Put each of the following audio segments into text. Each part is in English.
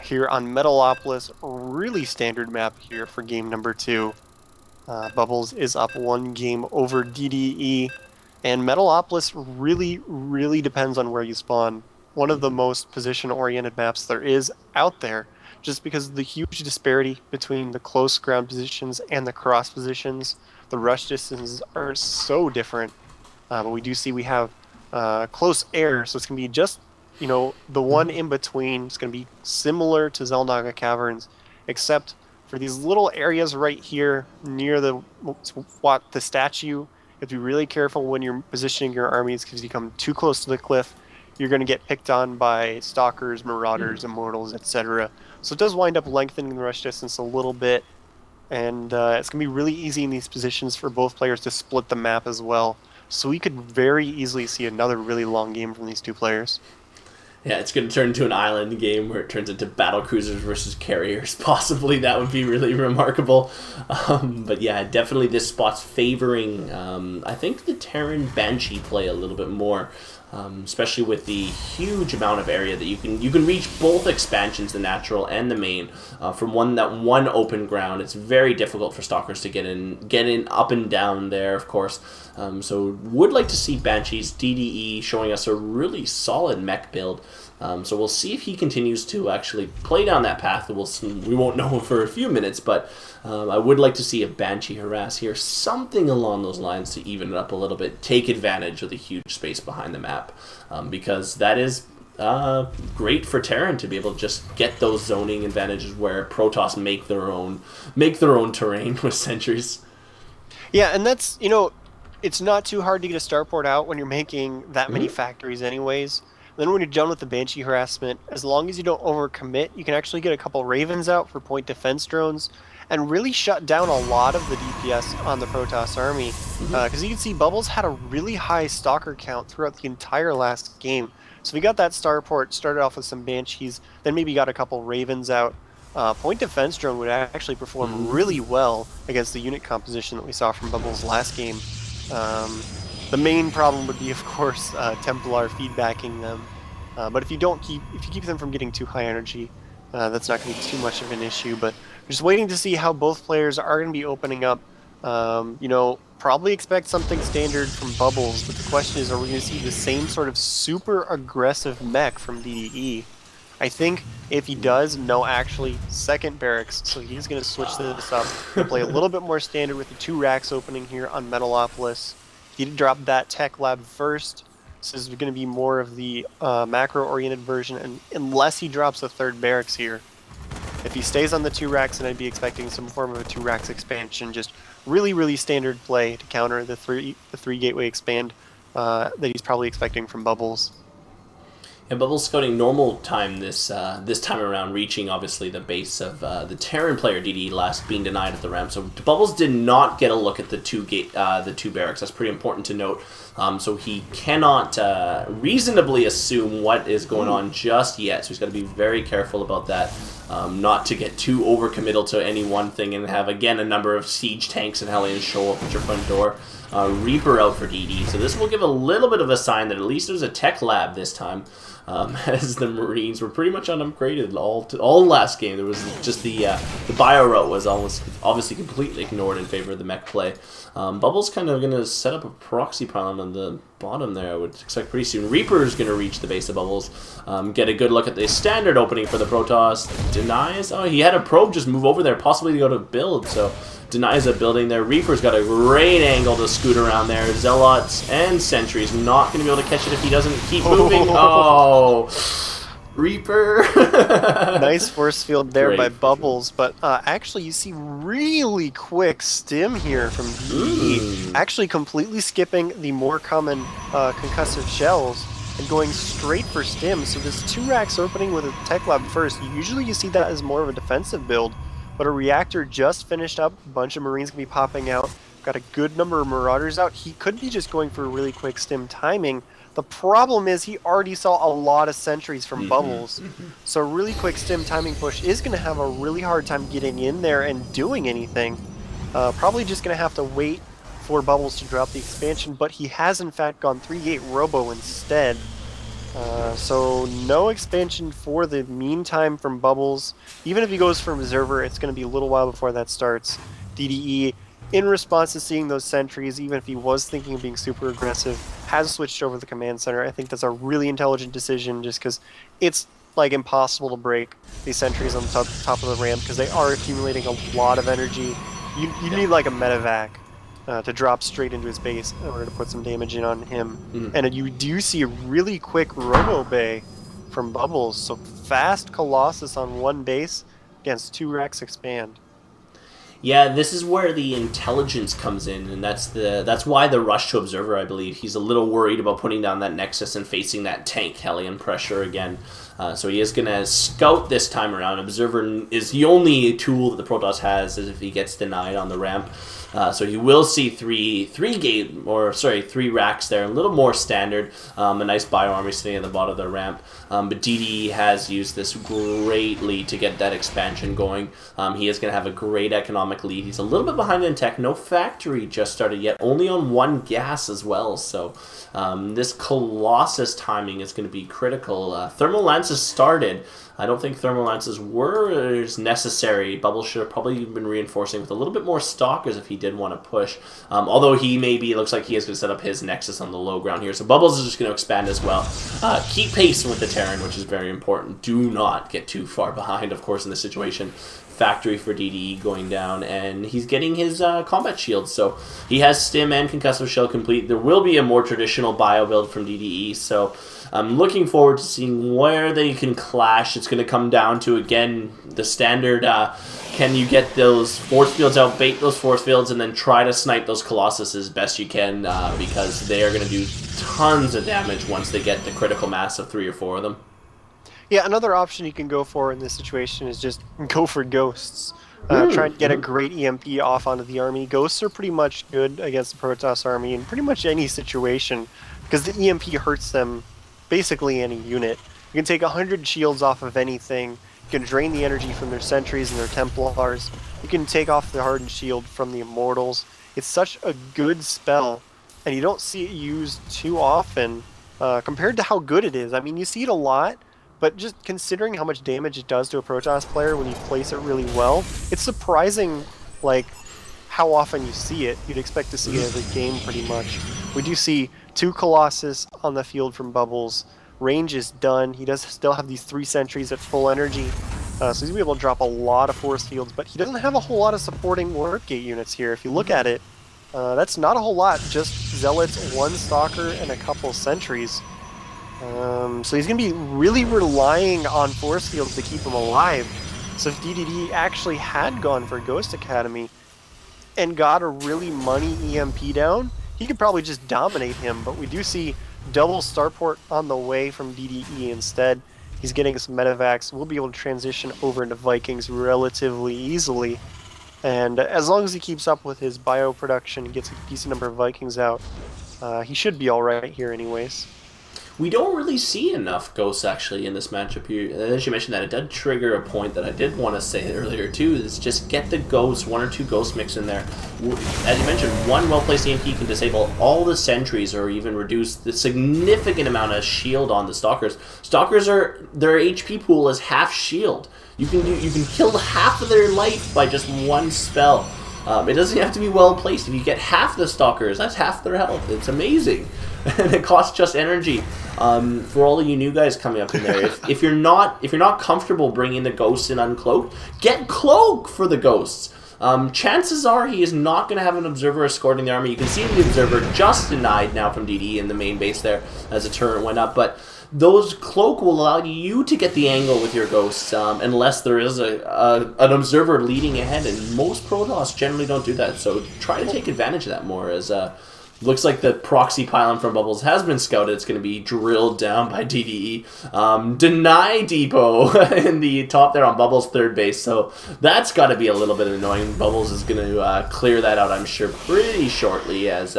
here on Metalopolis. Really standard map here for game number 2. Bubbles is up 1 game over DDE, and Metalopolis really depends on where you spawn. One of the most position-oriented maps there is out there, just because of the huge disparity between the close ground positions and the cross positions. The rush distances are so different, but we do see we have close air, so it's going to be just, the one in between. It's going to be similar to Zelnaga Caverns, except for these little areas right here near the statue. You have to be really careful when you're positioning your armies, because if you come too close to the cliff, you're going to get picked on by stalkers, marauders, immortals, etc. So it does wind up lengthening the rush distance a little bit, and it's going to be really easy in these positions for both players to split the map as well. So we could very easily see another really long game from these two players. Yeah, it's going to turn into an island game where it turns into battle cruisers versus carriers. Possibly that would be really remarkable. But yeah, definitely this spot's favoring, I think, the Terran Banshee play a little bit more. Especially with the huge amount of area that you can reach both expansions, the natural and the main, from one open ground. It's very difficult for stalkers to get in up and down there, of course. So would like to see Banshee's DDE showing us a really solid mech build. So we'll see if he continues to actually play down that path. We won't know for a few minutes, but I would like to see a Banshee harass here, something along those lines to even it up a little bit, take advantage of the huge space behind the map, because that is great for Terran to be able to just get those zoning advantages where Protoss make their own terrain with sentries. Yeah, and that's, it's not too hard to get a starport out when you're making that many factories anyways. Then when you're done with the Banshee harassment, as long as you don't overcommit, you can actually get a couple Ravens out for point defense drones and really shut down a lot of the DPS on the Protoss army. Because you can see Bubbles had a really high Stalker count throughout the entire last game. So we got that starport, started off with some Banshees, then maybe got a couple Ravens out. Point defense drone would actually perform really well against the unit composition that we saw from Bubbles last game. The main problem would be, of course, Templar feedbacking them. But if you keep them from getting too high energy, that's not going to be too much of an issue. But we're just waiting to see how both players are going to be opening up. Probably expect something standard from Bubbles, but the question is, are we going to see the same sort of super aggressive mech from DDE? I think if he does, no, actually, second barracks, so he's going to switch this up. He'll play a little bit more standard with the 2 racks opening here on Metalopolis. He did drop that tech lab first. This is going to be more of the macro-oriented version, and unless he drops a 3rd barracks here. If he stays on the 2 racks, then I'd be expecting some form of a 2 racks expansion. Just really standard play to counter the three gateway expand that he's probably expecting from Bubbles. And Bubbles scouting normal time this time around, reaching obviously the base of the Terran player DD last being denied at the ramp. So Bubbles did not get a look at the 2 barracks. That's pretty important to note. So he cannot reasonably assume what is going on just yet. So he's got to be very careful about that, not to get too overcommittal to any one thing and have again a number of siege tanks and Hellions show up at your front door. Reaper out for DD. So this will give a little bit of a sign that at least there's a tech lab this time. As the Marines were pretty much unupgraded all last game. There was just the bio route was almost obviously completely ignored in favor of the mech play. Bubbles kind of going to set up a proxy pylon on the bottom there, I would expect pretty soon. Reaper is going to reach the base of Bubbles, get a good look at the standard opening for the Protoss. Denies, he had a probe just move over there, possibly to go to build, so denies a building there. Reaper's got a great angle to scoot around there. Zealots and Sentries not going to be able to catch it if he doesn't keep moving. Oh, Reaper. Nice force field there Great. by Bubbles, but actually you see really quick stim here from DE, actually completely skipping the more common concussive shells and going straight for stim. So this 2 racks opening with a tech lab first, usually you see that as more of a defensive build, but a reactor just finished up, a bunch of Marines can be popping out, got a good number of Marauders out. He could be just going for a really quick stim timing. The problem is he already saw a lot of sentries from Bubbles, so a really quick stim timing push is going to have a really hard time getting in there and doing anything. Probably just going to have to wait for Bubbles to drop the expansion, but he has in fact gone 3-gate Robo instead. So no expansion for the meantime from Bubbles. Even if he goes for Observer, it's going to be a little while before that starts. DDE, in response to seeing those sentries, even if he was thinking of being super aggressive, has switched over the command center. I think that's a really intelligent decision just because it's like impossible to break these sentries on the top of the ramp because they are accumulating a lot of energy. You need like a medevac to drop straight into his base in order to put some damage in on him. And you do see a really quick Robo Bay from Bubbles. So fast Colossus on one base against 2 Rex expand. Yeah, this is where the intelligence comes in, and that's why the rush to Observer, I believe. He's a little worried about putting down that Nexus and facing that tank Hellion pressure again. So he is going to scout this time around. Observer is the only tool that the Protoss has is if he gets denied on the ramp. So you will see three racks there, a little more standard. A nice bio army sitting at the bottom of the ramp. But DDE has used this greatly to get that expansion going. He is going to have a great economic lead. He's a little bit behind in tech. No factory just started yet, only on 1 gas as well. So this Colossus timing is going to be critical. Thermal Lances started. I don't think thermal lances were as necessary. Bubbles should have probably been reinforcing with a little bit more stalkers if he did want to push. Although he maybe looks like he is going to set up his Nexus on the low ground here. So Bubbles is just going to expand as well. Keep pace with the Terran, which is very important. Do not get too far behind, of course, in this situation. Factory for DDE going down, and he's getting his combat shields, so he has stim and concussive shell complete. There will be a more traditional bio build from DDE, so I'm looking forward to seeing where they can clash. It's going to come down to, again, the standard, can you get those force fields out, bait those force fields, and then try to snipe those Colossus as best you can, because they are going to do tons of damage once they get the critical mass of 3 or 4 of them. Yeah, another option you can go for in this situation is just go for ghosts. Try and get a great EMP off onto the army. Ghosts are pretty much good against the Protoss army in pretty much any situation because the EMP hurts them basically any unit. You can take 100 shields off of anything. You can drain the energy from their sentries and their Templars. You can take off the hardened shield from the Immortals. It's such a good spell, and you don't see it used too often compared to how good it is. I mean, you see it a lot, but just considering how much damage it does to a Protoss player when you place it really well, it's surprising, like, how often you see it. You'd expect to see it every game, pretty much. We do see 2 Colossus on the field from Bubbles. Range is done. He does still have these 3 sentries at full energy, so he's going to be able to drop a lot of force fields, but he doesn't have a whole lot of supporting warp gate units here. If you look at it, that's not a whole lot. Just Zealots, 1 Stalker, and a couple sentries. So he's going to be really relying on force fields to keep him alive. So if DDD actually had gone for Ghost Academy and got a really money EMP down, he could probably just dominate him. But we do see double starport on the way from DDE instead. He's getting some medevacs. We'll be able to transition over into Vikings relatively easily. And as long as he keeps up with his bio production and gets a decent number of Vikings out, he should be alright here anyways. We don't really see enough ghosts actually in this matchup here. As you mentioned that, it did trigger a point that I did want to say earlier too, is just get the ghosts, 1 or 2 ghosts mixed in there. As you mentioned, 1 well-placed EMP can disable all the sentries or even reduce the significant amount of shield on the Stalkers. Stalkers their HP pool is half shield. You can kill half of their life by just 1 spell. It doesn't have to be well placed. If you get half the Stalkers, that's half their health. It's amazing. And it costs just energy. For all of you new guys coming up in there, if you're not comfortable bringing the ghosts in uncloaked, get cloak for the ghosts. Chances are he is not going to have an observer escorting the army. You can see the observer just denied now from DD in the main base there as the turret went up, but those cloak will allow you to get the angle with your ghosts, unless there is an observer leading ahead, and most Protoss generally don't do that, so try to take advantage of that more, as looks like the proxy pylon from Bubbles has been scouted. It's going to be drilled down by DDE. Deny depot in the top there on Bubbles' third base, so that's got to be a little bit annoying. Bubbles is going to clear that out, I'm sure, pretty shortly, as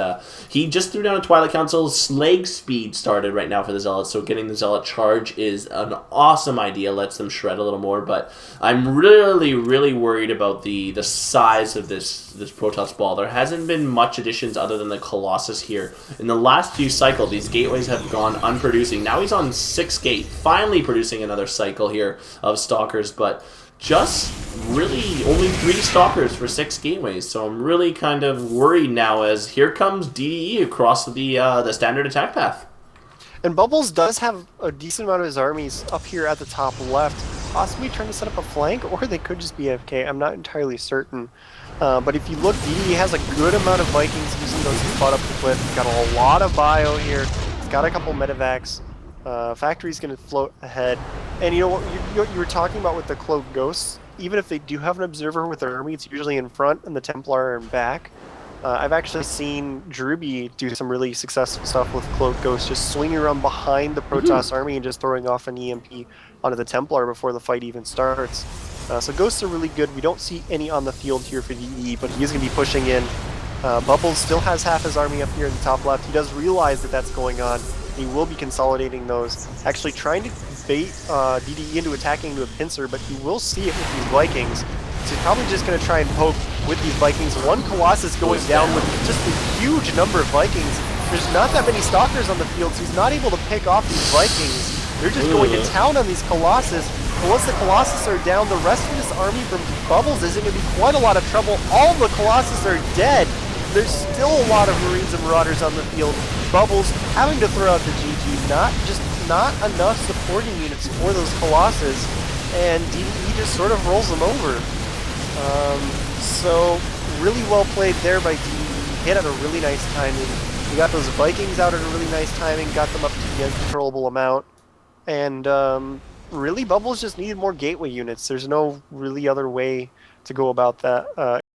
he just threw down a Twilight Council. Slag speed started right now for the Zealots, so getting the Zealot charge is an awesome idea. Lets them shred a little more, but I'm really, really worried about the size of this Protoss ball. There hasn't been much additions other than the Colossus Colossus here. In the last few cycles, these gateways have gone unproducing. Now he's on 6 gate, finally producing another cycle here of Stalkers, but just really only 3 Stalkers for 6 gateways. So I'm really kind of worried now as here comes DDE across the standard attack path. And Bubbles does have a decent amount of his armies up here at the top left, possibly trying to set up a flank, or they could just be AFK. I'm not entirely certain. But if you look, DDE has a good amount of Vikings using those to spot up the cliff. He's got a lot of bio here. He's got a couple medevacs. Factory's going to float ahead. And you know what you were talking about with the Cloaked Ghosts? Even if they do have an observer with their army, it's usually in front and the Templar are in back. I've actually seen Druby do some really successful stuff with Cloaked Ghosts, just swinging around behind the Protoss army and just throwing off an EMP onto the Templar before the fight even starts. So Ghosts are really good. We don't see any on the field here for DE, but he is going to be pushing in. Bubbles still has half his army up here in the top left. He does realize that that's going on. He will be consolidating those, actually trying to bait DDE into attacking into a pincer, but he will see it with these Vikings. So he's probably just going to try and poke with these Vikings. One Colossus going down with just a huge number of Vikings. There's not that many Stalkers on the field, so he's not able to pick off these Vikings. They're just going to town on these Colossus. But once the Colossus are down, the rest of this army from Bubbles isn't going to be quite a lot of trouble. All the Colossus are dead. There's still a lot of Marines and Marauders on the field. Bubbles having to throw out the GG, not enough supporting units for those Colossus, and DDE just sort of rolls them over. So really well played there by DDE. Hit at a really nice timing. We got those Vikings out at a really nice timing, got them up to the uncontrollable amount, and really Bubbles just needed more gateway units. There's no really other way to go about that.